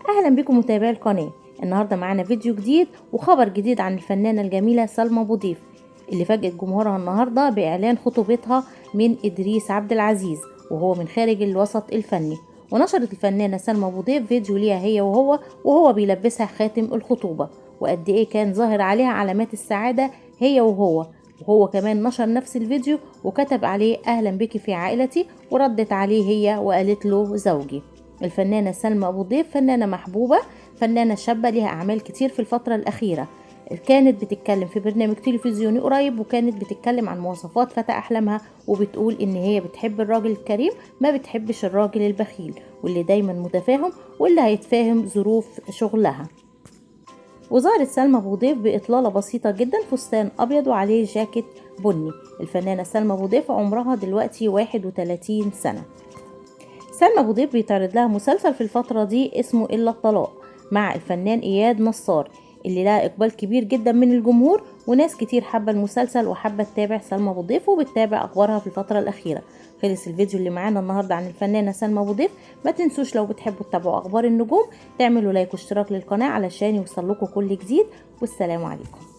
اهلا بكم متابعي القناه. النهارده معانا فيديو جديد وخبر جديد عن الفنانه الجميله سلمى ابو ضيف، اللي فاجئت جمهورها النهارده باعلان خطوبتها من ادريس عبد العزيز وهو من خارج الوسط الفني. ونشرت الفنانه سلمى ابو ضيف فيديو ليها هي وهو بيلبسها خاتم الخطوبه، وقد ايه كان ظاهر عليها علامات السعاده هي وهو كمان نشر نفس الفيديو وكتب عليه اهلا بك في عائلتي، وردت عليه هي وقالت له زوجي. الفنانة سلمى أبو ضيف فنانة محبوبة، فنانة شابة لها أعمال كتير في الفترة الأخيرة. كانت بتتكلم في برنامج تلفزيوني قريب، وكانت بتتكلم عن مواصفات فتى أحلامها، وبتقول إن هي بتحب الراجل الكريم، ما بتحبش الراجل البخيل، واللي دايما متفاهم واللي هيتفاهم ظروف شغلها. وظهرت سلمى أبو ضيف بإطلالة بسيطة جدا، فستان أبيض وعليه جاكيت بني. الفنانة سلمى أبو ضيف عمرها دلوقتي 31 سنة. سلمى أبو ضيف بيتعرض لها مسلسل في الفترة دي اسمه إلا الطلاق مع الفنان إياد نصار، اللي لها إقبال كبير جدا من الجمهور، وناس كتير حابة المسلسل وحابة تتابع سلمى أبو ضيف وبتتابع أخبارها في الفترة الأخيرة. خلص الفيديو اللي معانا النهاردة عن الفنانة سلمى أبو ضيف. ما تنسوش لو بتحبوا تتابعوا أخبار النجوم تعملوا لايك واشتراك للقناة علشان يوصلكوا كل جديد، والسلام عليكم.